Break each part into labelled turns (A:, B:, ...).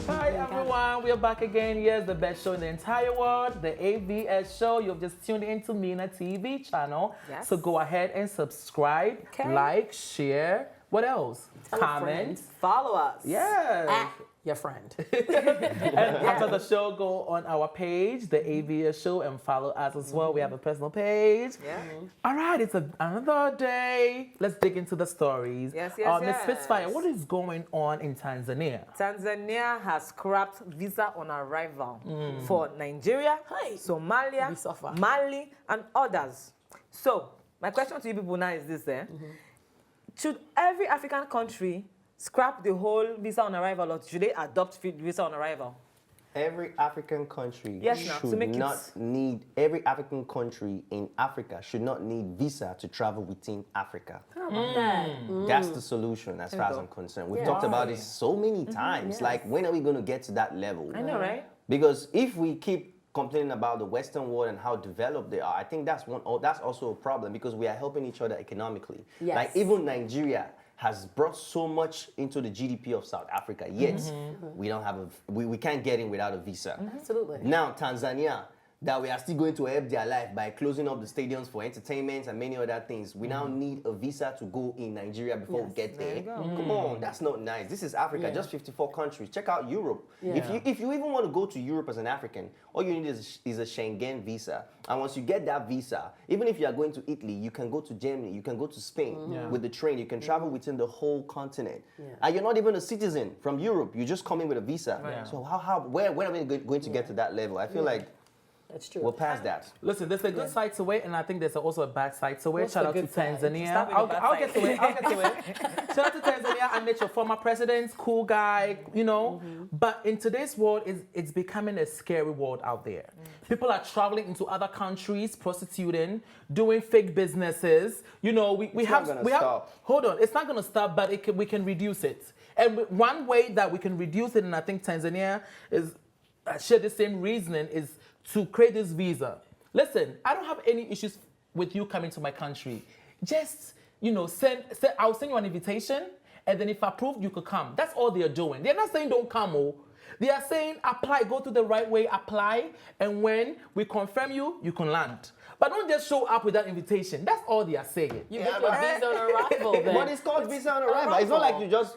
A: Hi everyone, we are back again. Yes, the best show in the entire world, the AVS show. You've just tuned into Mina TV channel.
B: Yes.
A: So go ahead and subscribe, like, share. What else? Comment.
B: Follow us.
A: Yes.
C: At your friend.
A: And after the show, go on our page, the AVS show, and follow us as well. We have a personal page.
B: Yeah.
A: All right, it's another day. Let's dig into the stories.
B: Yes,
A: Miss Spitfire, what is going on in Tanzania?
B: Tanzania has scrapped visa on arrival for Nigeria, Somalia, Mali, and others. So, my question to you people now is this: should every African country scrap the whole visa on arrival, or should they adopt visa on arrival?
D: Every African country every African country in Africa should not need visa to travel within Africa.
C: How about that?
D: That's the solution as far as I'm concerned. We've talked about this so many times. Like, when are we going to get to that level?
B: I know, right?
D: Because if we keep complaining about the Western world and how developed they are, I think that's also a problem, because we are helping each other economically.
C: Yes.
D: Like, even Nigeria has brought so much into the GDP of South Africa, yet we don't have we can't get in without a visa.
C: Absolutely.
D: Now Tanzania, that we are still going to help their life by closing up the stadiums for entertainment and many other things. We now need a visa to go in Nigeria before we get there. Come on, that's not nice. This is Africa, just 54 countries. Check out Europe. If you even want to go to Europe as an African, all you need is a Schengen visa. And once you get that visa, even if you are going to Italy, you can go to Germany, you can go to Spain with the train. You can travel within the whole continent. And you're not even a citizen from Europe. You just come in with a visa. So where are we going to get to that level? I feel like
C: that's true.
D: we're past that.
A: Listen, there's a good side to it, and I think there's also a bad side to it.
C: What's
A: Shout
C: the
A: out to
C: good side?
A: Tanzania. I'll get to it. Shout out to Tanzania. I met your former president, cool guy, you know. But in today's world, it's becoming a scary world out there. People are traveling into other countries, prostituting, doing fake businesses. You know, we have. Hold on, it's not going to stop, but we can reduce it. And one way that we can reduce it, and I think Tanzania share the same reasoning, is to create this visa. Listen, I don't have any issues with you coming to my country. Just, you know, I'll send you an invitation, and then if approved, you could come. That's all they're doing. They're not saying don't come, They are saying apply, go to the right way, apply, and when we confirm you, you can land. But don't just show up with that invitation. That's all they are saying.
C: You get your visa on arrival then.
D: But it's called visa on arrival. It's not like you just...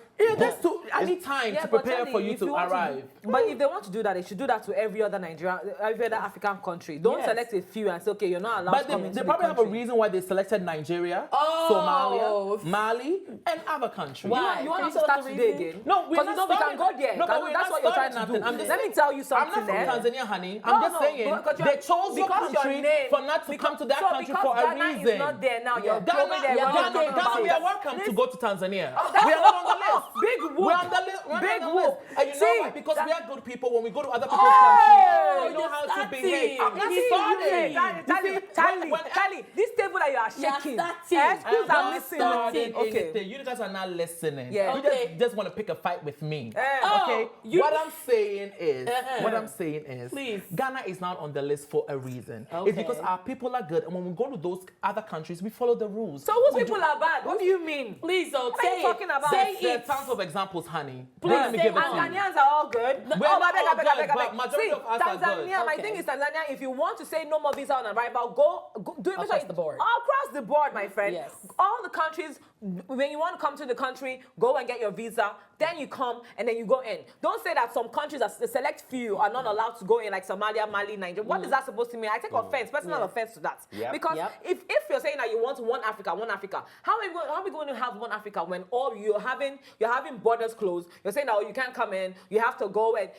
A: I need time to prepare for you to arrive.
B: But if they want to do that, they should do that to every other African country. Don't select a few and say, okay, you're not allowed to come into the country. They probably
A: have a reason why they selected Nigeria, Somalia, Mali, and other countries.
B: Why? You want us to start today again?
A: No, we're not.
B: We can go there.
A: No, but
B: that's what you're trying to do. Let me tell you something.
A: I'm not from Tanzania, honey. I'm just saying they chose your country for not to come to that country for a reason.
B: Ghana is not there now. You're Ghana,
A: we are welcome to go to Tanzania. We are not on the list.
B: Big whoop.
A: We're on the list.
B: Big whoop.
A: And you know why? Because we are good people. When we go to other people's countries, we know how to behave. I'm not sorry.
B: Charlie, this table that you are shaking. Excuse I'm listening.
A: Okay. You guys are not listening.
B: Yeah.
A: You just want to pick a fight with me. Okay. What I'm saying is,
C: please.
A: Ghana is not on the list for a reason. It's because our people are good, and when we go to those other countries, we follow the rules.
B: So whose people are bad? What do you mean?
C: Please,
B: what are you talking about?
A: There are tons of examples, honey. Please let me give it to you.
B: Ghanaians are all good.
A: We're not all good, but majority of us are good.
B: Tanzania, my thing is Tanzania, if you want to say no more visa on arrival, go do it
C: across the board.
B: Across the board, my friend.
C: Yes.
B: All the countries, when you want to come to the country, go and get your visa. Then you come and then you go in. Don't say that some countries, a select few, are not allowed to go in, like Somalia, Mali, Nigeria. What is that supposed to mean? I take offense, personal offense to that. Because if you're saying that you want one Africa, how are we going to have one Africa when all you're having borders closed? You're saying that you can't come in, you have to go and...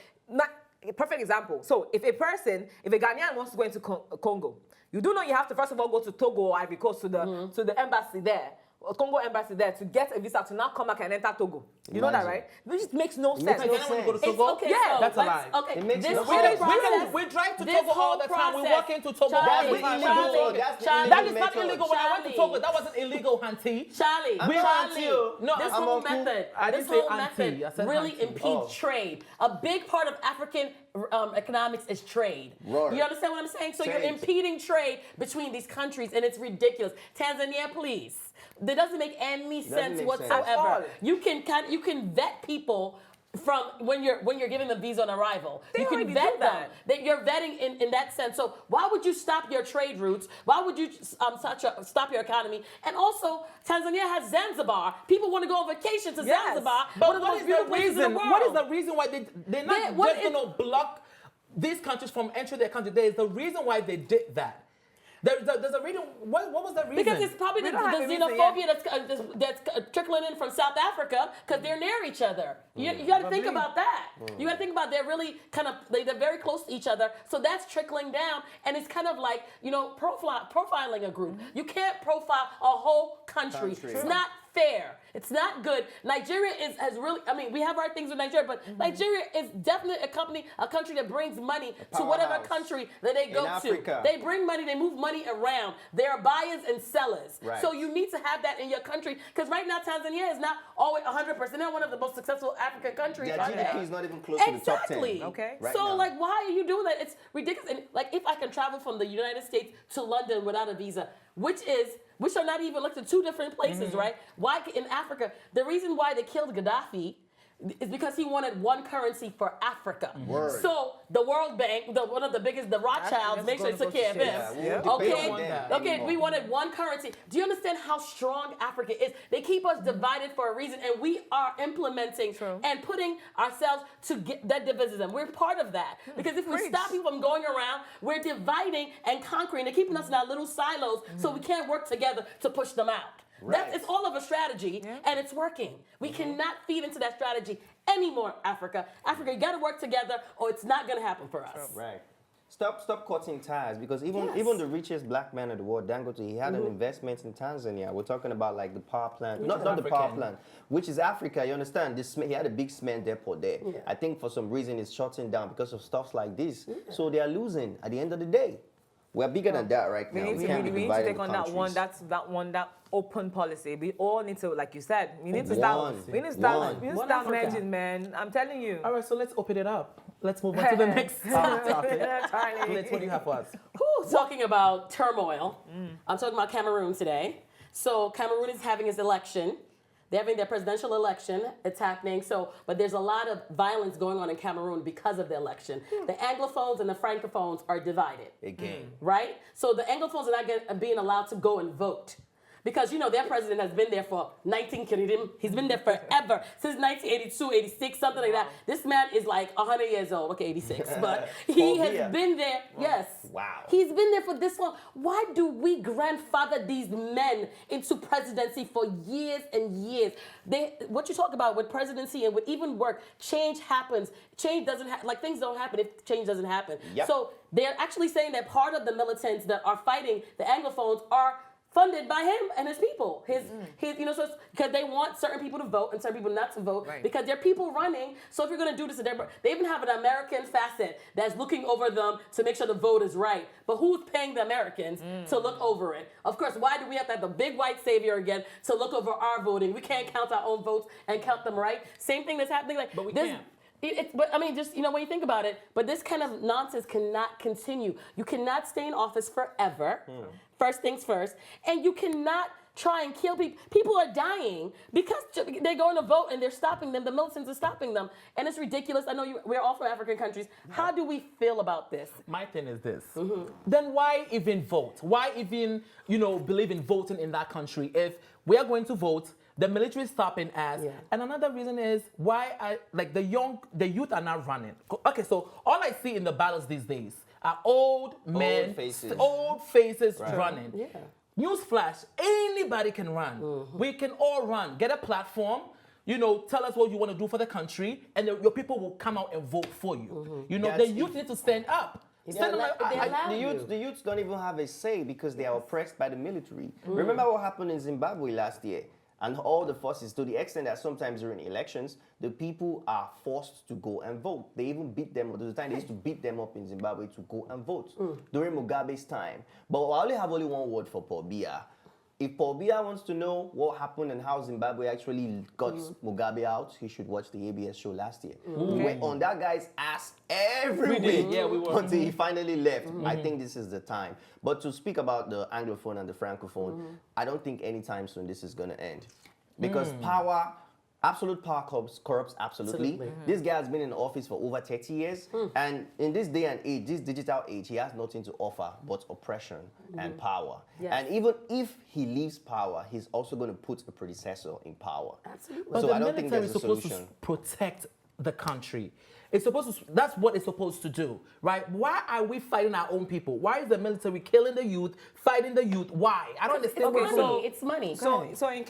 B: A perfect example. So if a Ghanaian wants to go into Congo, you do know you have to first of all go to Togo or Ivory Coast to the embassy there, or Congo embassy there, to get a visa to now come back and enter Togo. You know that, right? It just makes no sense.
C: Okay,
B: yeah,
A: that's a lie.
C: Okay,
D: it makes
C: this
D: no
C: whole
D: sense.
C: process,
A: we drive to Togo all the time. We walk into Togo.
C: That is
D: illegal.
A: That is not illegal. When I went to Togo, that wasn't illegal, auntie.
C: Charlie, this whole method really impedes trade. A big part of African economics is trade.
D: Right.
C: You understand what I'm saying? So you're impeding trade between these countries, and it's ridiculous. Tanzania, please. That doesn't make any sense whatsoever. You can vet people from when you're giving them visa on arrival.
B: They
C: You can
B: already
C: vet
B: do
C: them.
B: that.
C: That you're vetting in that sense. So why would you stop your trade routes? Why would you stop your economy? And also, Tanzania has Zanzibar. People want to go on vacation to
B: Yes.
C: Zanzibar.
A: But
C: one of the
A: what
C: most
A: is
C: beautiful
A: the
C: places in
A: reason?
C: the world.
A: What is the reason why they're not
C: Yeah, what
A: just
C: is-
A: going to block these countries from entering their country? There is the reason why they did that. There's a reason. What was the reason?
C: Because it's probably the
B: We don't have a reason
C: xenophobia that's trickling in from South Africa because they're near each other. You got to think about that. You got to think about they're really they're very close to each other. So that's trickling down, and it's kind of like profiling a group. You can't profile a whole country. It's not fair. It's not good. Nigeria has really. I mean, we have our things with Nigeria, but Nigeria is definitely a country that brings money to whatever
D: powerhouse.
C: country that they go
D: Africa.
C: to. They bring money. They move money around. There are buyers and sellers.
D: Right.
C: So you need to have that in your country because right now Tanzania is not always 100%. They're one of the most successful African countries.
D: Their
C: right
D: GDP
C: now.
D: is not even close to the top 10.
C: Exactly.
B: Okay.
D: Right
C: so
D: now.
C: like, why are you doing that? It's ridiculous. And like, if I can travel from the United States to London without a visa, which are not even looked at two different places, right? Why in Africa? The reason why they killed Gaddafi is because he wanted one currency for Africa.
D: Word.
C: So the World Bank, one of the biggest, the Rothschilds,
B: Africa's
C: make sure they
B: gonna
C: took
B: go
C: care of
B: to shit.
C: him.
D: Yeah, we won't depend on
C: Okay,
D: them
C: okay,
D: anymore.
C: we wanted one currency. Do you understand how strong Africa is? They keep us divided for a reason, and we are implementing and putting ourselves to get that division. We're part of that because if we
B: Preach.
C: stop people from going around, we're dividing and conquering. They're keeping us in our little silos, so we can't work together to push them out.
D: Right.
C: It's all of a strategy, and it's working. We cannot feed into that strategy anymore, Africa. Africa, you got to work together, or it's not going to happen for us.
D: Right. Stop cutting ties because even
C: Yes.
D: the richest black man in the world, Dangote, he had an investment in Tanzania. We're talking about like the power plant, not the power
A: African.
D: plant, which is Africa. You understand? He had a big cement depot there.
C: Yeah.
D: I think for some reason it's shutting down because of stuff like this. So they are losing at the end of the day. We're bigger than that right
B: We
D: now.
B: need to,
D: can't be
B: we need to
D: divided
B: take
D: into
B: on that one.
D: countries.
B: That open policy. We all need to, like you said, we need to
D: One.
B: start. We need to start.
D: One.
B: We need to
C: One
B: start
C: Africa.
B: managing, man. I'm telling you.
A: All right, so let's open it up. Let's move on to the next topic.
B: Charlie.
A: Let's, what do you have for us?
C: Whew, talking about turmoil. I'm talking about Cameroon today. So Cameroon is having its election. They're having their presidential election. It's happening. But there's a lot of violence going on in Cameroon because of the election. The Anglophones and the Francophones are divided.
D: Again.
C: Right? So the Anglophones are not being allowed to go and vote. Because, their president has been there for he's been there forever, since 1982, 86, something like that. This man is like 100 years old, okay, 86, but he has been there, yes.
D: Wow.
C: He's been there for this long. Why do we grandfather these men into presidency for years and years? What you talk about with presidency and with even work, change happens. Change doesn't things don't happen if change doesn't happen.
D: Yep.
C: So they're actually saying that part of the militants that are fighting the Anglophones are funded by him and his people. So it's because they want certain people to vote and certain people not to vote because they're people running. So if you're going to do this, they even have an American facet that's looking over them to make sure the vote is right. But who's paying the Americans to look over it? Of course, why do we have to have the big white savior again to look over our voting? We can't count our own votes and count them right. Same thing that's happening.
A: But we
C: this,
A: can't.
C: But I mean, just when you think about it, but this kind of nonsense cannot continue. You cannot stay in office forever. First things first, and you cannot try and kill people. People are dying because they're going to vote and they're stopping them. The militants are stopping them, and it's ridiculous. I know we're all from African countries. How do we feel about this?
A: My thing is this. Then why even vote? Why even, believe in voting in that country if we are going to vote? The military is stopping us.
C: Yeah.
A: And another reason is why the youth are not running. Okay, so all I see in the battles these days are old men, old faces running.
C: Yeah.
A: Newsflash, anybody can run. We can all run. Get a platform, tell us what you want to do for the country, and your people will come out and vote for you. The youth need to stand up.
D: The youths don't even have a say because they are oppressed by the military. Remember what happened in Zimbabwe last year? And all the forces, to the extent that sometimes during elections, the people are forced to go and vote. They even beat them. There was a time they used to beat them up in Zimbabwe to go and vote during Mugabe's time. But I only have one word for Paul Biya. If Paul Biya wants to know what happened and how Zimbabwe actually got Mugabe out, he should watch the ABS show last year. We were on that guy's ass every week until he finally left. I think this is the time. But to speak about the Anglophone and the Francophone, I don't think anytime soon this is going to end. Because power Absolute power corrupts absolutely. This guy has been in office for over 30 years, and in this day and age, this digital age, he has nothing to offer but oppression and power.
C: Yes.
D: And even if he leaves power, he's also going to put a predecessor in power.
C: Absolutely.
A: But
D: So
A: the
D: I don't think
A: military
D: there's
A: is
D: a
A: supposed
D: solution.
A: to protect the country. It's supposed to. That's what it's supposed to do, right? Why are we fighting our own people? Why is the military killing the youth, fighting the youth? Why? I don't understand.
C: It's
A: what's
C: money.
A: going on.
C: It's money.
B: So in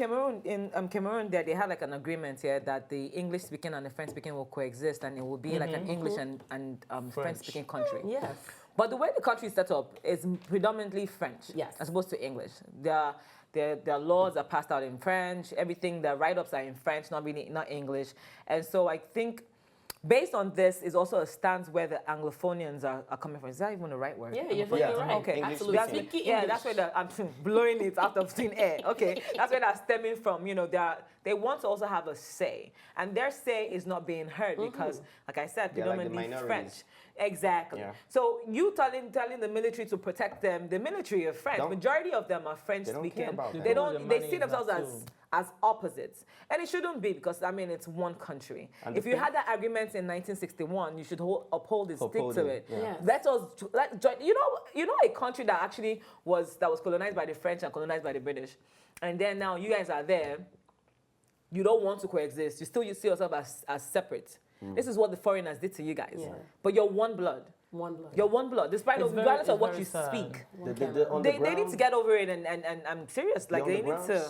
B: Cameroon, they had like an agreement here that the English speaking and the French speaking will coexist, and it will be like an English and French speaking country.
C: Yes.
B: But the way the country is set up is predominantly French,
C: Yes.
B: as opposed to English. Their laws are passed out in French. Everything, the write-ups are in French, not English. And so I think, based on this, is also a stance where the Anglophonians are coming from. Is that even the right word?
C: Yeah, you're
D: Yeah.
C: right.
B: Okay,
C: Absolutely.
B: That's
C: Speak
B: where, yeah, that's
C: English.
B: where I'm blowing it out of thin air. Okay, that's where that's stemming from. You know, they want to also have a say, and their say is not being heard because, like I said,
D: They're like the
B: predominantly
D: minorities.
B: French. Exactly.
D: Yeah.
B: So you telling the military to protect them, the military are French.
D: Don't-
B: Majority of them are French
D: They don't care
B: speaking.
D: about that.
B: They
A: The
B: don't. They
A: money
B: see
A: is
B: themselves
A: that
B: as opposites, and it shouldn't be because I mean it's one country.
D: And
B: If
D: the
B: you
D: thing-
B: had that agreement in 1961, you should uphold it, stick
D: Uphold
B: to
D: it,
B: it.
D: yeah.
C: Yes.
B: Let us join. You know a country that actually was colonized by the French and colonized by the British, and then now you guys are there. You don't want to coexist. You see yourself as separate. This is what the foreigners did to you guys.
C: Yeah.
B: But you're one blood.
C: One blood.
B: You're one blood, despite
A: It's
B: regardless of
A: very
B: what you
A: sad.
B: speak.
D: On the
B: They need
D: ground-
B: to get over it, and I'm serious. Like
D: the
B: they need to.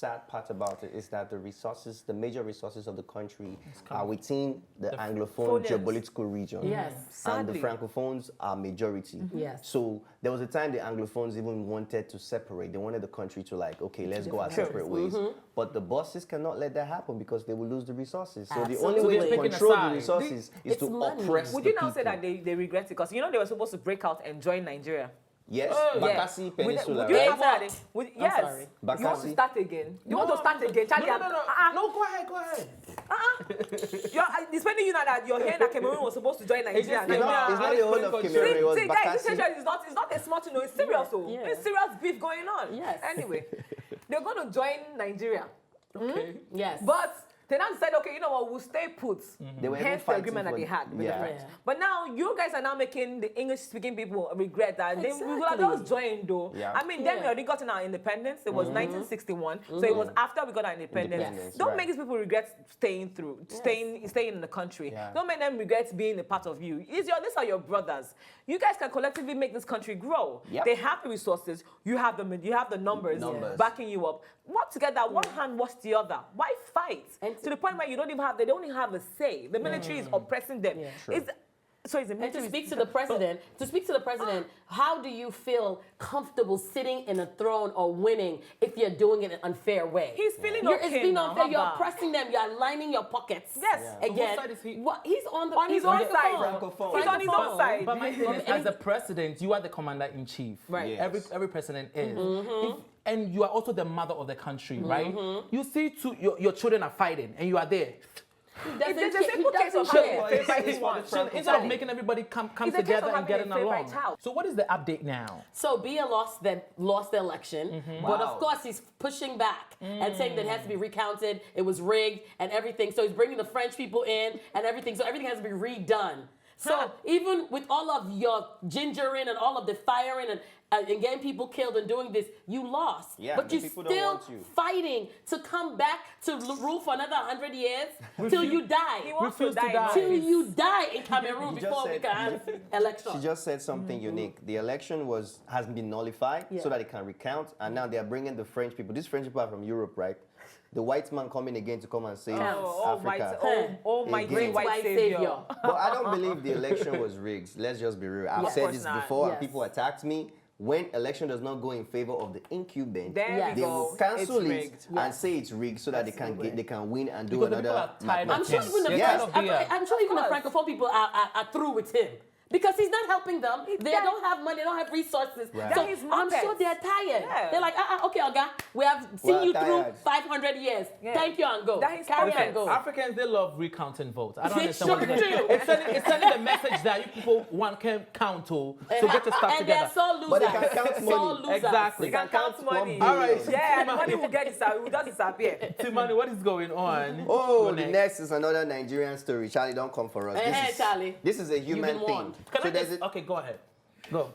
D: sad part about it is that the major resources of the country are within the Anglophone
B: Phonians.
D: geopolitical region.
C: Yes.
D: And the
B: Sadly.
D: Francophones are majority.
C: Yes.
D: So there was a time the Anglophones even wanted to separate. They wanted the country to like, okay, let's go our
B: Sure.
D: separate ways. But the bosses cannot let that happen because they will lose the resources. So the only
C: Absolutely.
D: way
A: So
D: to
A: they're picking
D: control
A: a
D: the
A: side.
D: resources is
C: It's
D: to
C: money.
D: oppress
B: Would
D: the
B: you now say
D: people.
B: that they regret it? Because you know they were supposed to break out and join Nigeria.
D: Yes,
B: Yeah.
D: Bakassi Peninsula,
B: Would you
D: right?
B: now say that yes.
C: sorry.
B: You want to
D: Bakassi.
B: start again? You want to start again? Charlie,
A: No,
B: I'm-
A: go ahead, go ahead.
B: It's funny you know that you're hearing that Cameroon was supposed to join Nigeria.
A: just-
B: and
D: It's
B: Nigeria-
D: not the whole of Cameroon, it was
B: See, guys, this
D: Bakassi.
B: situation is not a small thing, no, it's serious. Oh.
C: Yeah.
B: There's serious beef going on.
C: Yes.
B: Anyway, they're going to join Nigeria.
A: Okay.
C: Yes.
B: But they now said, okay, you know what, we'll stay put.
D: They were even
B: Hence the
D: fighting
B: agreement that
D: for-
B: they had with the
D: yeah.
B: French.
C: Yeah.
B: But now you guys are now making the English-speaking people regret that we would have
C: Exactly.
B: just joined though.
D: Yeah.
B: I mean, then we
C: Yeah.
B: already gotten our independence. It was 1961, so it was after we got our independence.
D: Independence,
B: Don't
D: right.
B: make these people regret staying staying in the country.
D: Yeah.
B: Don't make them regret being a part of you. These are your brothers. You guys can collectively make this country grow.
D: Yep.
B: They have the resources. You have the numbers
D: Numbers.
B: backing you up. Work together. One hand wash the other. Why fight?
C: And
B: To the point where they don't even have a say. The military is oppressing them.
C: Yeah.
D: True.
B: It's the
C: And to
B: military.
C: speak to the president, how do you feel comfortable sitting in a throne or winning if you're doing it in an unfair way?
B: He's feeling
C: It's
B: okay
C: being
B: now.
C: unfair. You're
B: Haba.
C: oppressing them. You're lining your pockets.
B: Yes.
A: So whose
C: Again,
A: side is he?
C: he's on
B: his
C: he's
B: own
C: the
B: side.
C: phone.
D: Francophone.
B: He's on his own side.
A: But my thing is, as a president, you are the commander-in-chief.
B: Right.
D: Yes.
A: Every president is. And you are also the mother of the country, right? You see your children are fighting, and you are there.
C: He
B: It's
C: doesn't
B: a simple
C: care.
B: case of
C: He
B: having
C: doesn't
B: a favorite
D: It's
B: one.
D: for the
A: Instead of making everybody come
B: It's a case
A: together
B: of
A: and
B: having
A: getting
B: a favorite
A: along.
B: child.
A: So what is the update now?
C: So Biya lost the election, but
D: Wow.
C: of course he's pushing back and saying that it has to be recounted. It was rigged and everything. So he's bringing the French people in and everything. So everything has to be redone. So
B: Huh.
C: even with all of your gingering and all of the firing and getting people killed and doing this, you lost.
D: Yeah,
C: but
D: the
C: you're
D: people don't
C: still
D: want you.
C: fighting to come back to rule for another 100 years till you die.
B: He wants
A: Refuse to
B: die.
A: die.
C: Till you die in Cameroon
D: You just
C: before we
D: said-
C: can have election.
D: She just said something unique. The election has been nullified
C: Yeah.
D: so that it can recount, and now they are bringing the French people. These French people are from Europe, right? The white man coming again to come and save Africa.
B: Almighty
D: Again.
B: white savior.
D: But I don't believe the election was rigged. Let's just be real. I've
B: Of
D: said
B: course
D: this
B: not.
D: before, and
C: Yes.
D: people attacked me. When election does not go in favor of the incumbent,
B: There
C: Yes.
D: they
B: we
D: will
B: go.
D: cancel
B: It's
D: it
B: rigged.
D: and say it's rigged so that they can win and do
A: Because the people
D: another.
A: are tired of
C: I'm sure
A: him.
C: even the
A: They're
C: French,
A: tired of Biya.
C: I'm sure even the
B: course.
C: Francophone people are through with him. Because he's not helping them. They don't have money. They don't have resources.
D: Right.
C: So
B: He's
C: I'm sure
B: Muppets.
C: they're tired.
B: Yeah.
C: They're like, okay, Olga, we have seen
D: We're
C: you
D: tired.
C: through 500 years.
B: Yeah.
C: Thank you and go.
B: That is
C: Carry
B: Muppets.
C: and go.
A: Africans, they love recounting votes. I don't
C: They
A: understand what
C: sure
A: it is.
C: do.
A: It's sending the message that you people can count to. So get your stuff
C: and
A: together.
C: they're so losers.
D: But they can count
C: So
D: money.
C: losers.
A: Exactly.
B: You can count money.
A: All right.
B: Yeah, the money will just disappear.
A: Timani, what is going on?
D: Oh,
A: Go
D: the next is another Nigerian story. Charlie, don't come for us.
C: Hey, Charlie.
D: This is a human
C: been
D: thing.
C: warned.
A: Can
D: So
A: I
D: there's
A: just,
D: a,
A: okay, go ahead. Go.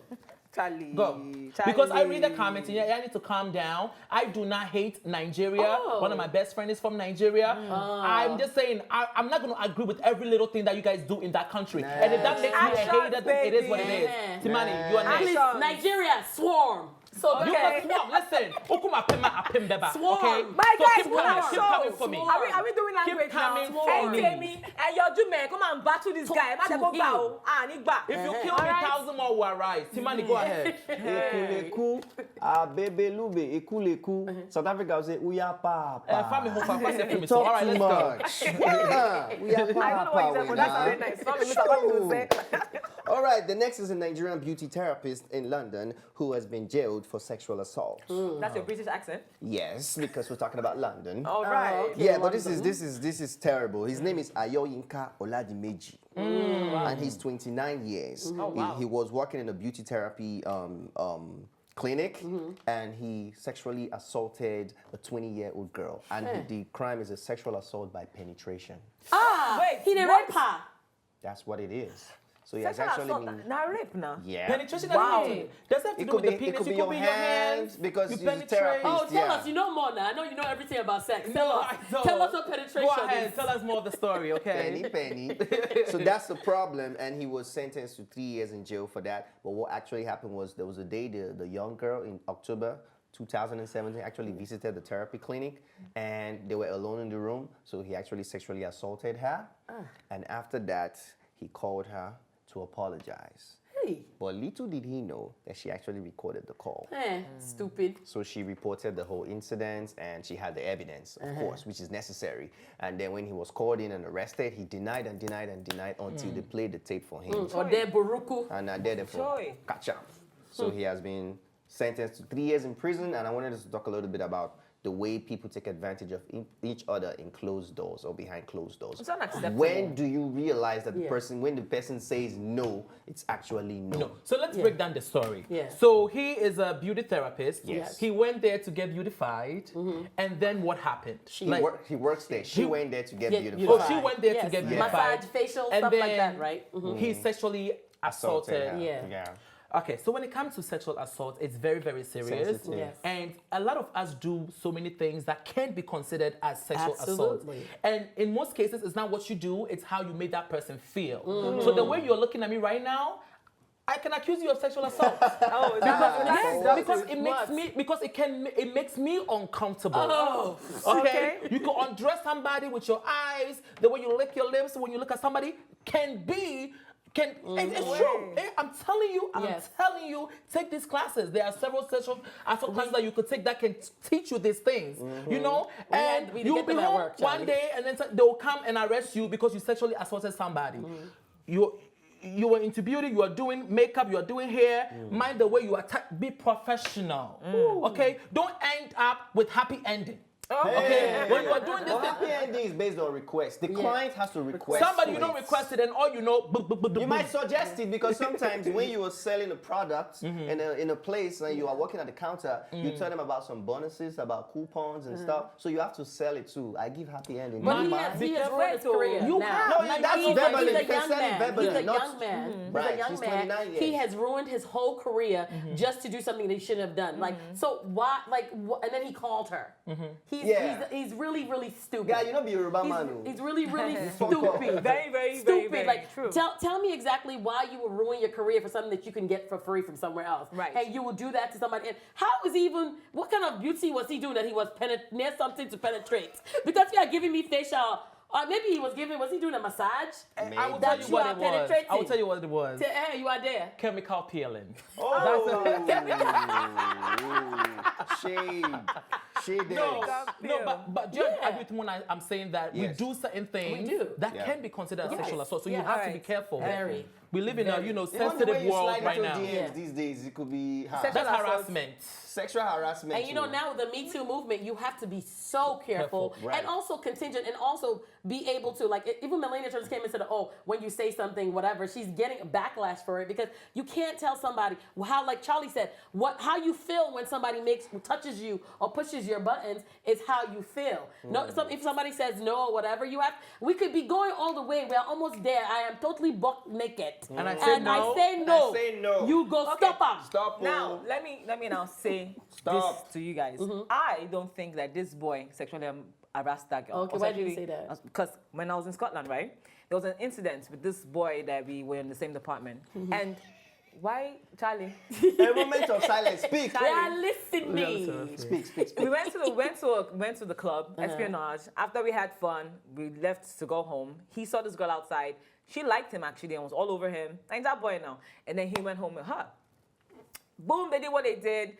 B: Charlie.
A: Go. Because I read the comments and I need to calm down. I do not hate Nigeria.
C: Oh.
A: One of my best friends is from Nigeria. I'm just saying, I'm not going to agree with every little thing that you guys do in that country. And if that makes me a
B: Actions,
A: hater, then it is what it is.
C: baby.
A: Timani, you are next.
C: Please,
B: Actions.
C: Nigeria, swarm. So
A: You
B: Okay.
A: can swap. Listen. Ukuma pema apim beba.
C: Swarm.
A: Okay?
B: My
A: So
B: guys,
A: keep coming.
B: swarm.
A: Keep coming for me.
B: Are we doing
A: Keep
B: language now?
A: coming
C: for
B: Hey,
C: me.
B: Jamie, and your Jume, come and battle this guy.
C: To
B: Go
C: him.
B: bow. Nigba.
A: If you kill me, 1,000 more will arise. Timani, go ahead.
D: Ekuleku, abebelube, ekuleku. South Africa will say, uya papa.
A: Family home for question for me.
D: You
A: So,
D: talk
A: all right,
D: too
A: let's go.
D: much. Uya
B: I don't know what you said, but that's very nice. Family, Mr. What you say.
D: All right, the next is a Nigerian beauty therapist in London who has been jailed for sexual assault.
B: That's your British accent.
D: Yes, because we're talking about London.
B: All right.
C: okay.
D: Yeah, but this is terrible. His name is Ayoyinka Oladimeji, and he's 29 years.
B: wow.
D: He was working in a beauty therapy clinic, and he sexually assaulted a 20-year-old girl. And the crime is a sexual assault by penetration.
B: Wait,
C: He didn't
B: what?
C: rape her.
D: That's what it is. So he has
B: Sexual
D: actually
B: assault.
D: been.
B: Now rape now.
D: Yeah.
A: Penetration
B: Wow.
A: doesn't have to
D: It
A: do
D: could
A: with
D: be-
A: the
D: it
A: penis.
D: could be
A: It
D: your
A: could be your hands.
D: hands, because
A: you
D: he's a
A: penetrate.
D: therapist.
C: Oh, tell
D: Yeah.
C: us. You know more now. I know you know everything about sex. Tell
A: No,
C: us.
A: I don't.
C: Tell us what penetration
A: Go ahead.
C: is.
A: Tell us more of the story, okay?
D: Penny. So that's the problem, and he was sentenced to 3 years in jail for that. But what actually happened was there was a day the young girl in October 2017 actually visited the therapy clinic, and they were alone in the room. So he actually sexually assaulted her, and after that he called her to apologize.
C: Hey.
D: But little did he know that she actually recorded the call.
C: Stupid.
D: So she reported the whole incident, and she had the evidence, of course, which is necessary. And then when he was called in and arrested, he denied and denied and denied until they played the tape for him.
C: Or their buruku.
D: And I did it for
B: Joy.
D: catch up. So he has been sentenced to 3 years in prison, and I wanted us to talk a little bit about the way people take advantage of each other in closed doors or behind closed doors.
B: It's unacceptable.
D: When do you realize that
C: Yeah.
D: when the person says no, it's actually no?
A: No. So let's break down the story.
C: Yeah.
A: So he is a beauty therapist.
D: Yes.
A: He went there to get beautified. And then what happened?
D: He works there. She went there to get
C: Get
D: beautified.
A: Oh, she went there to
C: Yes.
A: get
C: Massage,
A: beautified.
C: facial,
A: And
C: stuff like
A: then
C: that, right? Mhm.
A: He sexually assaulted.
D: her.
C: Yeah.
A: Okay, so when it comes to sexual assault, it's very, very serious.
D: Sensitive.
C: Yes.
A: And a lot of us do so many things that can't be considered as sexual assault.
C: Absolutely.
A: And in most cases, it's not what you do, it's how you made that person feel. So the way you're looking at me right now, I can accuse you of sexual assault.
B: Oh,
A: Because it makes me uncomfortable.
C: Oh.
A: Okay? You can undress somebody with your eyes, the way you lick your lips when you look at somebody it's true. I'm telling you, take these classes. There are several sexual assault classes that you could take that can teach you these things. You know? And
C: we
A: you'll
C: get
A: be
C: them at
A: home
C: work,
A: one
C: Charlie.
A: day and then they'll come and arrest you because you sexually assaulted somebody. You were into beauty, you are doing makeup, you are doing hair. Mind the way you attack, be professional. Okay? Don't end up with happy ending. Okay, when you are doing this
D: Well,
A: thing,
D: happy ending is based on request. The client has to request.
A: somebody you
D: it.
A: don't request it, and all you know,
D: You might suggest it because sometimes when you are selling a product in a place and you are working at the counter, you tell them about some bonuses, about coupons and stuff. So you have to sell it too. I give happy ending.
C: But he
D: Mama.
C: has
B: Because
C: ruined his career.
A: you
C: now.
A: have.
D: No, that's
C: He's
D: verbally.
C: a
D: You can
C: young
D: sell it
C: man.
D: verbally,
C: He's a
D: not-
C: young man.
D: Right,
C: He's a young
D: he's
C: man.
D: 29 years.
C: He has ruined his whole career just to do something that he shouldn't have done. Like, so why? Like, and then he called her. He's really, really stupid.
D: Yeah, you know, be Yoruba man.
C: He's really, really
D: fucked up.
C: stupid.
B: Very, very,
C: Stupid.
B: very, very
C: Like,
B: true.
C: tell me exactly why you would ruin your career for something that you can get for free from somewhere else.
B: Right.
C: And you would do that to somebody. And how is he even? What kind of beauty was he doing that he was near something to penetrate? Because you are giving me facial maybe he was doing a massage?
A: I will
C: That
A: tell you
C: you
A: what
C: are
A: it was.
C: penetrating.
A: I will tell you what it was.
C: Hey, you are there.
A: Chemical peeling.
D: Shade.
A: But do you agree with me when I'm saying that we
D: Yes.
A: do certain things
C: do.
A: that can be considered as sexual assault? So you
C: Yes.
A: have to be careful.
C: Very.
A: We live in a
D: Even the
A: sensitive
D: way you
A: world
D: slide
A: right
D: into
A: now.
D: DMs these days, it could be hard.
A: That's harassment.
D: Sexual harassment.
C: And you know, now with the Me Too movement, you have to be so careful.
D: Right.
C: And also contingent, and also be able to, like, even Melania just came and said, oh, when you say something, whatever, she's getting a backlash for it, because you can't tell somebody how, like Charlie said, how you feel when somebody touches you or pushes your buttons is how you feel. No, if somebody says no or whatever, we could be going all the way. We're almost there. I am totally buck naked.
A: And I say no.
C: I say no. You go stop him.
D: Stop.
B: Now, let me now say this to you guys. I don't think that this boy sexually harassed that girl.
C: Okay, why did you say that?
B: Because when I was in Scotland, right, there was an incident with this boy that we were in the same department. And why, Charlie?
D: A moment of silence. Speak.
C: They are listening.
D: Speak.
B: We went to the club, espionage. After we had fun, we left to go home. He saw this girl outside. She liked him actually and was all over him. And that boy now. And then he went home with her. Boom, they did what they did.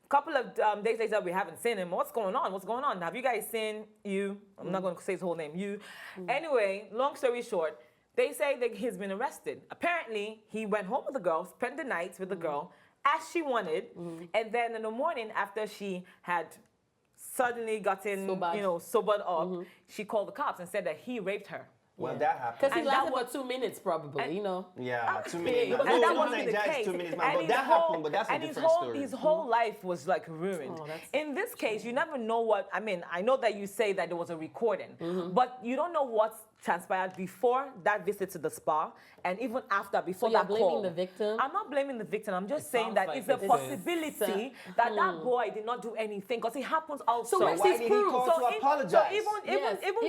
B: Couple of days later, we haven't seen him. What's going on? What's going on? Have you guys seen you? I'm not going to say his whole name. You. Anyway, long story short, they say that he's been arrested. Apparently, he went home with the girl, spent the night with the girl as she wanted, and then in the morning after she had suddenly gotten, sobered up, she called the cops and said that he raped her.
D: Well, that happened.
C: Because he
B: And
C: lasted
B: that
C: for 2 minutes, probably,
D: Yeah, 2 minutes.
B: And that
D: No,
B: wasn't the
D: Nigeria is
B: case.
D: 2 minutes, man.
B: And
D: But
B: his
D: that happened, but that's a different story.
B: His whole life was like ruined. In this case, you never know what, I know that you say that there was a recording, but you don't know what transpired before that visit to the spa and even after, before
C: you're
B: that call.
C: blaming the victim?
B: I'm not blaming the victim. I'm just saying
A: sounds
B: that
A: like
B: it's a
A: it is.
B: possibility that that boy did not do anything, because it happens also.
C: So where's
D: why
C: his
D: did he
C: proof?
D: call to apologize?
B: Even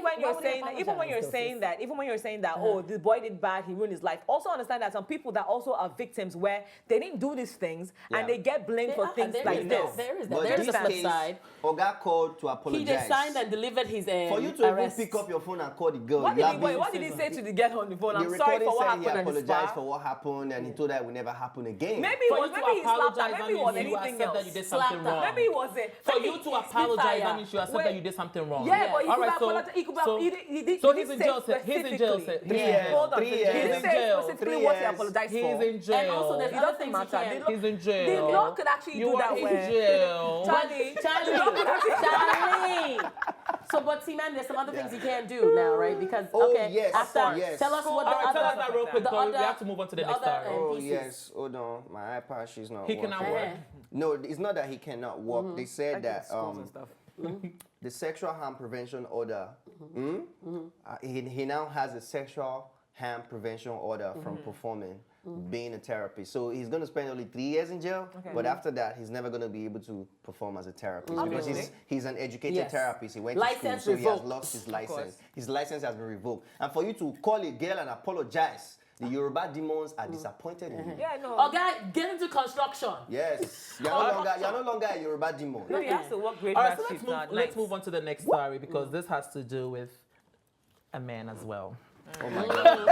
B: when you're saying that, oh, the boy did bad, he ruined his life. Also understand that some people that also are victims where they didn't do these things and they get blamed for things like this.
C: There is that.
D: But
C: There is
D: this
C: a flip
D: case,
C: side.
D: Oga called to
C: He
D: apologize.
C: just signed and delivered his
D: For you to even
C: arrest.
D: pick up your phone and call the girl,
B: What did he say to the girl on the phone?
D: The
B: I'm sorry
D: recording
B: for what
D: said
B: happened
D: he
B: at the
D: apologized
B: spa.
D: for what happened and he told her it would never happen again.
B: Maybe
A: For
B: it
A: you
B: was,
A: to
B: maybe he slapped her,
A: apologize,
B: maybe it was
A: that means you
B: anything
A: accept
B: else.
A: that you did
C: Slapped
A: something
C: her.
A: wrong.
B: Maybe it wasn't.
A: For
B: Maybe
A: you to
B: it's
A: apologize,
C: fire.
A: that means you accept that you did something wrong.
B: Yeah, but he
A: All
B: could
A: right,
B: have apologized. He could have.
A: so
B: He did.
A: so
B: he
A: he's in
B: did
A: jail.
B: say
A: He's in jail.
B: specifically.
D: 3 years.
B: Hold on.
D: 3
B: He
D: years.
B: didn't
A: He's in
B: say
A: jail.
B: specifically
D: 3
B: what he
D: years.
B: apologized
A: He's
B: for.
A: in jail.
C: And also, there's
B: It
C: other
B: doesn't
C: things
B: matter.
C: he can.
A: He's in
B: The
A: jail.
B: law could actually
A: You
B: do
A: are
B: that
A: in
B: way.
A: jail.
C: Charlie. So, but see, man, there's some other things you can't do now, right? Because
D: yes,
C: after
D: yes.
C: tell us what the
A: All right, tell us
C: other.
A: that real quick.
C: the
A: Though. We
C: other-
A: have to move on to the next
C: other,
A: story.
D: Oh,
C: pieces.
D: yes. Hold on. My iPad, she's not
A: He
D: working.
A: cannot work.
D: No, it's not that he cannot work. They said that
B: Schools and stuff.
D: the sexual harm prevention order, he now has a sexual harm prevention order from performing, being a therapist. So he's going to spend only 3 years in jail, but after that, he's never going to be able to perform as a therapist because he's an educated
C: Yes.
D: therapist. He went
C: License
D: to school, so he has
C: revoked.
D: lost his license. His license has been revoked. And for you to call a girl and apologize, the Yoruba demons are disappointed in you.
B: Yeah, no.
C: Oh, guy, get into construction.
D: Yes, you're no longer a Yoruba demon.
B: No, he has to work great
A: All right,
B: night
A: so
B: shifts now at
A: let's
B: night.
A: move on to the next story because this has to do with a man as well.
D: Oh my God.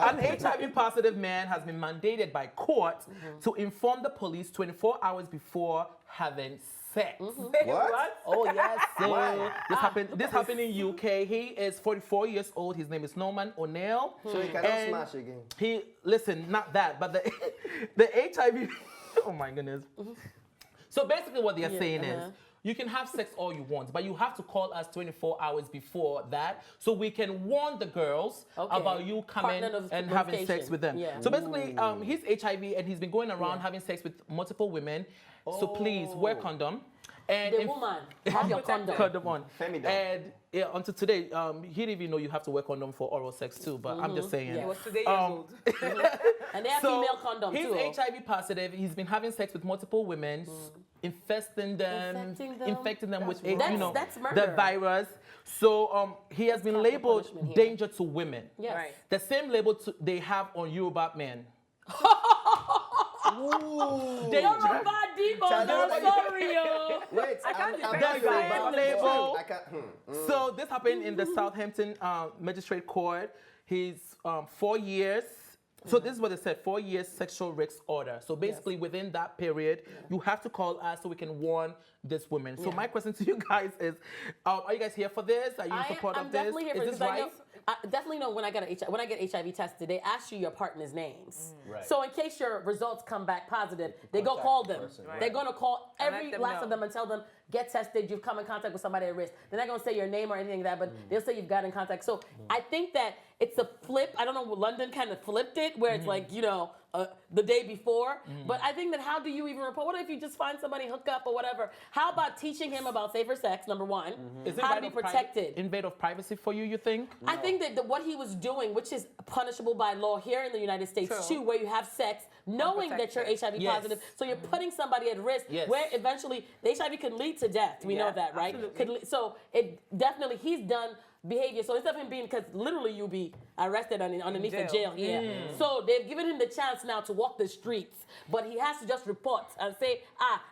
A: An HIV positive man has been mandated by court to inform the police 24 hours before having sex.
D: What?
A: Oh yes. So
D: Why?
A: this happened in UK. He is 44 years old. His name is Norman O'Neill.
D: So he cannot
A: And
D: smash again.
A: Listen, not that, but the HIV. Oh my goodness. So basically, what they're saying is, you can have sex all you want, but you have to call us 24 hours before that so we can warn the girls about you coming and having sex with them.
C: Yeah.
A: So basically, he's HIV and he's been going around having sex with multiple women. So please wear condom. And
C: The woman, have your condom.
A: Condom on.
D: Femidom.
A: And until today, he didn't even know you have to wear condom for oral sex too, but I'm just saying.
B: He was today years old.
C: And they have female condom
A: he's
C: too.
A: HIV positive. He's been having sex with multiple women, infecting them with
C: That's murder.
A: the virus. So he has been
C: capital
A: labeled
C: punishment here.
A: danger to women.
C: Yes.
B: Right.
A: The same label they have on Yoruba men.
C: They don't run by Debo. I'm sorry, yo.
D: Wait,
B: I can't
D: I'm
B: defend
A: the
B: you
A: same
B: guys.
A: label.
D: I can't.
A: So this happened in the Southampton Magistrate Court. He's 4 years. So this is what they said: 4 years sexual risk order. So basically, within that period, you have to call us so we can warn this woman. So my question to you guys is: are you guys here for this? Are you in support
C: I'm
A: of this?
C: definitely here for
A: Is
C: this
A: this
C: because
A: right?
C: I definitely know when I get HIV tested, they ask you your partner's names.
D: Right.
C: So in case your results come back positive, they go call them.
D: Right.
C: They're gonna call every
B: let them
C: last
B: know.
C: of them and tell them, get tested, you've come in contact with somebody at risk. They're not gonna say your name or anything like that, but they'll say you've got in contact. So I think that it's a flip. I don't know, London kind of flipped it where it's like, the day before. But I think that how do you even report? What if you just find somebody hook up or whatever? How about teaching him about safer sex, number one?
A: Is it
C: How to
A: right
C: be
A: of privacy-
C: protected?
A: invade of privacy for you? You think?
C: I think that what he was doing, which is punishable by law here in the United States
B: True.
C: too, where you have sex, knowing that you're HIV
A: Yes.
C: positive, so you're putting somebody at risk,
A: Yes.
C: where eventually the HIV can lead to death. We know
B: Yeah,
C: that, right?
B: absolutely.
C: So it definitely, he's done behavior. So instead of him being, because literally you'll be arrested underneath a jail here. So they've given him the chance now to walk the streets, but he has to just report and say,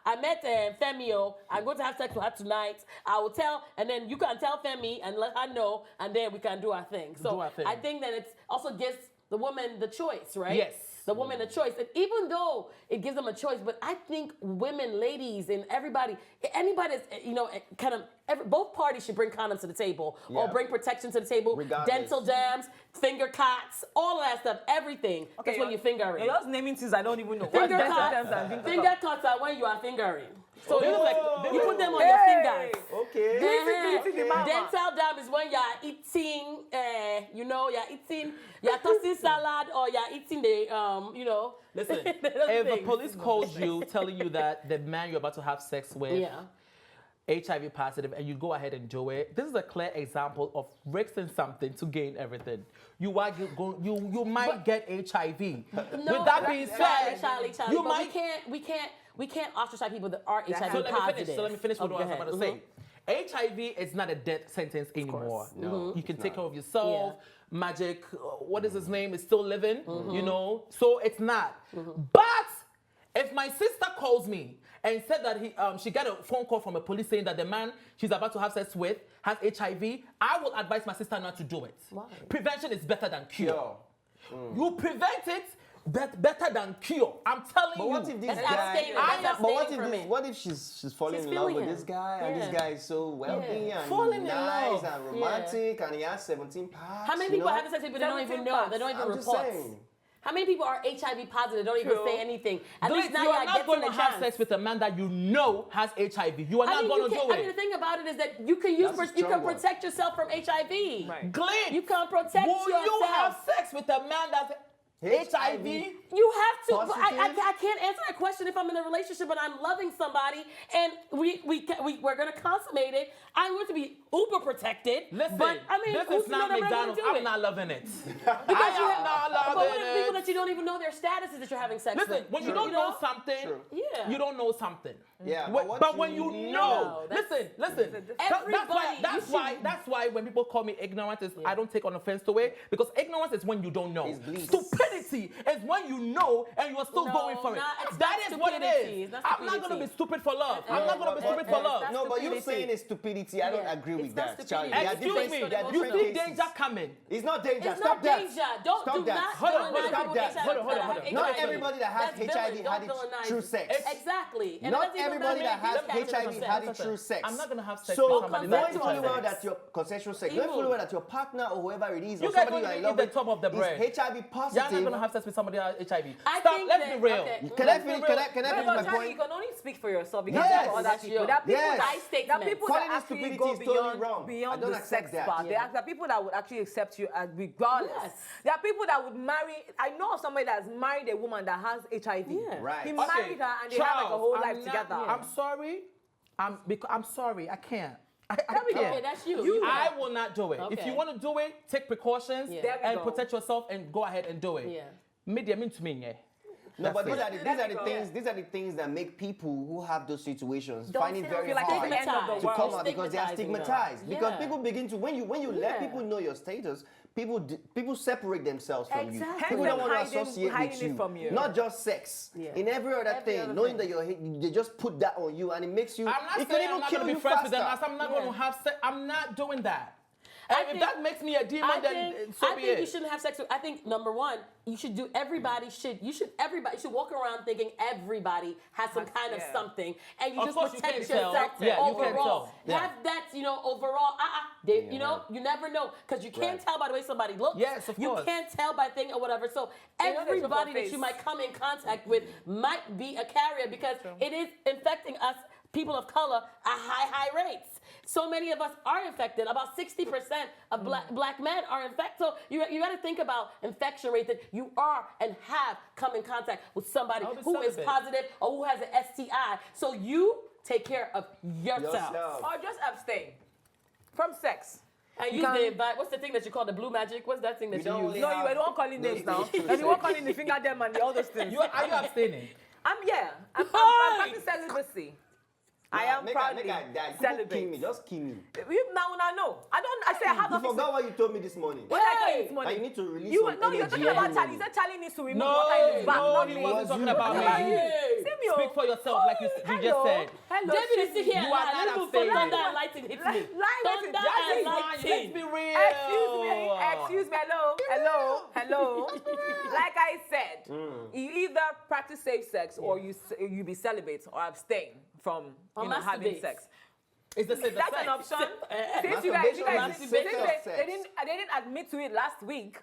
C: I met Femio, I'm going to have sex with her tonight. I will tell, and then you can tell Femi and let her know, and then we can do our thing. So
A: Do our thing.
C: I think that it also gives the woman the choice, right?
A: Yes.
C: The woman a choice. And even though it gives them a choice, but I think women, ladies, and everybody, anybody that's, both parties should bring condoms to the table or
D: Yeah.
C: bring protection to the table.
D: Regardless.
C: Dental dams, finger cots, all of that stuff, everything. That's when you're fingering.
B: You're just naming things I don't even know.
C: Finger
B: What's
C: cuts,
B: dental dams and
C: finger cuts are when you are fingering. So
A: They
C: you,
A: look like-
C: you put them on
B: Hey!
C: your fingers.
D: Okay.
B: Greasy the mama.
C: Dental dam is when you're eating, you're tossing salad or you're eating the,
A: Listen,
C: those
A: if a
C: things.
A: police calls you telling you that the man you're about to have sex with
C: Yeah.
A: HIV positive and you go ahead and do it, this is a clear example of risking something to gain everything. You might get HIV.
C: No,
A: With that being said,
C: Charlie,
A: you
C: but
A: might.
C: we can't ostracize people that are HIV
A: So let me
C: positive.
A: finish. So let me finish with
C: Oh,
A: what I
C: go
A: was about to
C: ahead.
A: say. HIV is not a death sentence anymore.
D: No,
A: You can
D: it's
A: take
D: not.
A: care of yourself. Magic, what is his name, is still living, So it's not. But if my sister calls me and said that she got a phone call from a police saying that the man she's about to have sex with has HIV, I will advise my sister not to do it.
C: Why?
A: Prevention is better than cure.
D: Yo.
A: You prevent it, better than cure. I'm telling
D: But
A: you.
D: what if this
C: That's
D: guy?
C: abstaining. That's
D: But
C: abstaining from
D: what
C: it.
D: if she's falling
C: She's
D: in love with
C: feeling
D: this
C: him.
D: guy and
C: Yeah.
D: this guy is so wealthy
C: Yeah.
D: and
A: Falling in
D: nice
A: love.
D: and romantic and he has 17 packs?
C: How many
D: you
C: people
D: know?
C: are having sex with people they don't even
B: 17
C: know?
B: packs.
C: They don't even
D: I'm just
C: report.
D: saying.
C: How many people are HIV positive? Don't even
B: True.
C: say anything. At
A: Do
C: least
A: it.
C: now
A: You are
C: you're
A: not
C: getting
A: going
C: a
A: to have
C: chance.
A: sex with a man that you know has HIV. You are not going to do
C: I mean, the
A: it.
C: thing about it is that you can use,
D: That's a
C: you can
D: strong one.
C: protect yourself from HIV.
B: Right.
A: Glenn,
C: You can protect
A: will
C: yourself.
A: you have sex with a man that's HIV?
C: You have to. But
D: Positive?
C: I can't answer that question if I'm in a relationship and I'm loving somebody and we're gonna consummate it. I'm going to be uber protected.
A: Listen,
C: but I mean,
A: this
C: who's
A: is
C: to know
A: not
C: that we're gonna
A: McDonald's.
C: do
A: I'm
C: it?
A: not loving it.
C: Because
A: I
C: you
A: am not
C: but what
A: loving
C: if people
A: it.
C: that you don't even know their statuses that you're having sex
A: Listen,
C: with?
A: when you don't know something,
D: True.
C: Yeah.
A: you don't know something.
D: Yeah,
A: But when you know,
C: know, that's-
A: listen.
C: Everybody,
A: That's why when people call me ignorant, I don't take on offense to it because ignorance is when you don't know.
D: It's bliss.
A: Stupidity is when you know and you are still
C: No,
A: going for it.
C: it's
A: That
C: not
A: is what it
C: stupidity.
A: is.
C: It's not
A: I'm not going to
C: stupidity.
A: be stupid for love. I'm
C: No,
A: not going to be stupid for love.
C: that's
D: No, but you're
C: stupidity.
D: saying it's stupidity. I don't
C: Yeah.
D: agree with
C: It's not
D: that, Charlie.
C: stupidity.
D: There are
A: Excuse
D: different-
A: me.
D: there are
A: You
D: different
A: see
D: cases.
A: danger coming.
D: It's not danger.
C: It's
D: Stop
C: not
D: that.
C: danger. Don't
D: Stop
C: do
D: that.
C: not
A: Hold on,
C: villainize
A: hold on,
C: people
D: stop
C: with
D: that.
C: HIV.
A: Hold on, hold on, hold on.
D: Not
C: HIV.
D: everybody that has
C: That's
D: HIV
C: villain.
D: had
C: Don't
D: it
C: villainize
D: through
C: it.
D: sex.
C: Exactly. And
D: Not
C: that's even
D: everybody
C: better
D: that has
C: than these
D: HIV
C: cats
D: had
C: that
D: it through sex.
A: I'm not going to have sex
D: So
A: with somebody that
D: knowing
A: has
D: fully well
A: HIV.
D: that your consensual sex,
C: Evil.
D: knowing fully well that your partner or whoever it is,
A: You
D: or
A: guys
D: somebody
A: don't
D: you are in
A: even
D: love
A: eat the
D: with,
A: top of the bread.
D: is HIV
A: You're
D: positive.
A: not going to have sex with somebody that has HIV.
C: I
A: Stop.
C: think
A: Let's
C: that-
A: be real.
C: okay.
D: Can I finish? Can I finish
B: But
D: my
B: Charlie, you
D: point?
B: can only speak for yourself. You can
D: Yes.
B: speak for other
C: That's
B: people.
C: your-
B: There are people
D: Yes.
B: that
C: I statement.
B: there are people
D: Calling
B: that
D: it
B: actually
D: stupidity
B: go
D: is totally
B: beyond,
D: wrong. I
B: beyond
D: don't
B: the
D: accept
B: sex
D: that.
B: part.
C: Yeah.
B: There are people that would actually accept you regardless.
C: Yes.
B: There are people that would marry. I know of somebody that's married a woman that has HIV.
C: Yeah.
D: Right.
B: He
D: Okay.
B: married her and they have like a whole
A: Charles,
B: life
A: I'm
B: together.
A: not- I'm sorry. I'm sorry. I can't. I
C: Okay,
A: can't.
C: that's you.
A: I will not do it. If
C: Okay.
A: you want to do it, take precautions
C: Yeah.
B: There we
A: and
B: go.
A: protect yourself and go ahead and do it.
C: Yeah.
A: Media mean to me, yeah.
D: No, but these are
B: Let's
D: these are the things that make people who have those situations
C: Don't
D: find it
C: feel
D: very
B: like it's
D: hard
B: the end of the
D: to
B: world.
D: come out because they are
C: Stigmatizing
D: stigmatized.
C: them.
D: Because
C: Yeah.
D: people begin to when you let people know your status, people separate themselves from you.
C: Exactly.
D: People don't want to
B: Hiding-
D: associate
B: hiding
D: with
B: it
D: you.
B: from you.
D: Not just sex.
C: Yeah.
D: In every other thing, knowing that they just put that on you and it makes you.
A: I'm not
D: it can
A: saying
D: even
A: I'm not
D: kill
A: going to
D: you
A: be friends with them.
D: faster.
A: I'm not
C: Yeah.
A: going to have sex. I'm not doing that.
C: I
A: And if
C: think-
A: that makes me a demon, then so
C: I
A: be
C: think
A: it.
C: you shouldn't have sex with. I think number one, you should do. Everybody should walk around thinking everybody has some kind of
B: yeah.
C: something, and you
A: Of
C: just
A: course you
C: protect
A: can't tell.
C: yourself
A: Yeah, you can't
C: overall.
A: tell. Yeah.
C: Have that, overall. You know, you never know because you can't
D: Right.
C: tell by the way somebody looks.
A: Yes, of
C: You
A: course.
C: can't tell by thing or whatever. So
B: You know they show
C: everybody
B: for
C: that
B: face.
C: you might come in contact with might be a carrier because it is infecting us. People of color at high rates. So many of us are infected. About 60% of black men are infected. So you got to think about infection rate that you are and have come in contact with somebody
A: I'll be
C: who is
A: celibate.
C: positive or who has an STI. So you take care of yourself.
B: Or just abstain from sex.
C: And
B: You
C: use
B: can-
C: the advice. What's the thing that you call the blue magic? What's that thing that
D: We
C: you
D: don't
C: use?
D: really
B: No,
D: have-
B: you were the one calling names now. And you were calling the finger them and all those things.
A: Are you abstaining?
B: I'm
C: Hey!
B: practicing celibacy. I am
D: Make
B: proudly
D: that. Kill me.
B: celibate.
D: Just kill me.
B: Now I know. I say I have
D: You
B: nothing.
D: forgot what you told me this morning.
B: What did I tell you
C: Hey!
B: this morning?
D: And you need to release
B: You
D: some
B: no, you're
D: energy
B: talking about
D: every
B: Charlie. You
D: morning.
B: said Charlie needs to remove
A: No,
B: water in his back,
A: no,
B: not
A: he
B: me.
A: wasn't talking
D: you.
A: about
C: About
A: me.
C: you.
B: See me,
A: Speak for yourself, like you just
B: Hello.
A: said.
B: Hello.
C: David is sit here
A: You
C: and
A: are
C: lie.
A: not
C: Little for
A: abstaining.
C: thunder and lightning hits me.
B: Lying with
C: Thunder
B: it. That's
C: and
B: it.
C: lightning.
A: Let's be real.
B: Excuse me. Hello. Like I said, you either practice safe sex or you be celibate or abstain from
C: Or
B: having
C: masturbate.
B: sex.
A: It's the same.
B: That's an option. Since you
D: Masturbation
B: guys,
D: is
B: since
D: safe sex.
B: they didn't admit to it last week.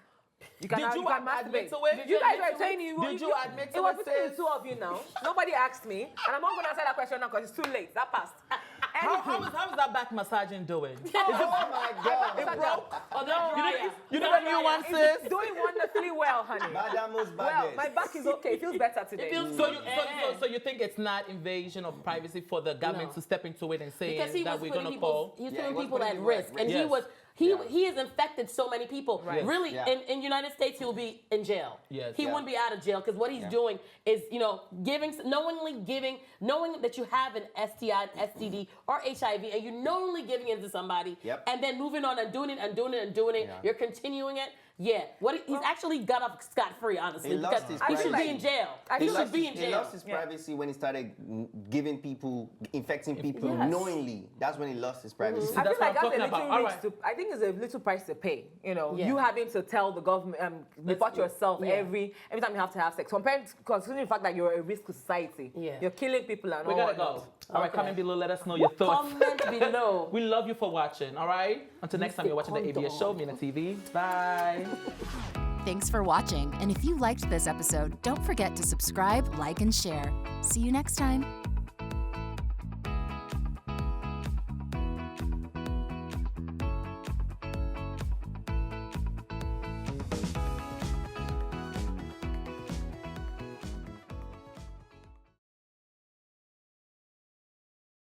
B: You can,
A: Did you
B: can
A: admit
B: masturbate.
A: to it?
B: You guys
A: Did
B: were
A: you
B: saying
A: Did you admit to
B: it was
A: it,
B: between the
A: sis?
B: two of you now. Nobody asked me, and I'm not going to answer that question now because it's too late. That passed.
A: How is that back massaging doing?
D: Oh my God.
A: It broke?
C: Oh, no,
A: You know the new one, sis?
B: It's doing wonderfully well, honey.
D: Badamus
B: Well,
D: baddest.
B: my back is okay. It feels better today.
C: feels
A: So you think it's not invasion of privacy for the government
C: No.
A: to step into it and say
C: because he
A: that
C: was
A: we're
C: putting
A: gonna
C: people,
A: call?
C: he was
D: Yeah,
C: putting
D: he was
C: people
D: putting
C: at
D: people at
C: risk, and
A: risk.
C: he has infected so many people.
B: Right.
C: Really,
D: Yeah.
C: in United States, he will be in jail.
A: Yes.
C: He
A: Yeah.
C: wouldn't be out of jail because what he's doing is, knowing that you have an STI, an STD, or HIV, and you're knowingly giving it to somebody,
D: Yep.
C: and then moving on and doing it and doing it and doing it.
D: Yeah.
C: You're continuing it. Yeah, he's actually got off scot-free, honestly,
D: He lost
C: because
D: his
C: he should
B: privacy.
C: be in jail.
B: I
C: He
B: feel
C: should
B: like
C: be in
D: He
C: jail.
D: lost his privacy when he started giving people, infecting people
C: Yes.
D: knowingly. That's when he lost his privacy.
B: I
A: That's
B: feel
A: what
B: like
A: I'm
B: that's a
A: talking
B: little
A: about. All
B: rich
A: right.
B: to. I think it's a little price to pay.
C: Yeah.
B: You having to tell the government, report yourself
C: Yeah.
B: every time you have to have sex. Considering the fact that you're a risk to society,
C: Yeah.
B: you're killing people and
A: We
B: all.
A: gotta go.
B: whatnot.
A: All right,
C: Okay.
A: comment below. Let us know your thoughts.
C: Comment below.
A: We love you for watching. All right. Until next time, you're watching the
C: condom.
A: ABS show, Mina TV. Bye.
E: Thanks for watching, and if you liked this episode, don't forget to subscribe, like, and share. See you next time.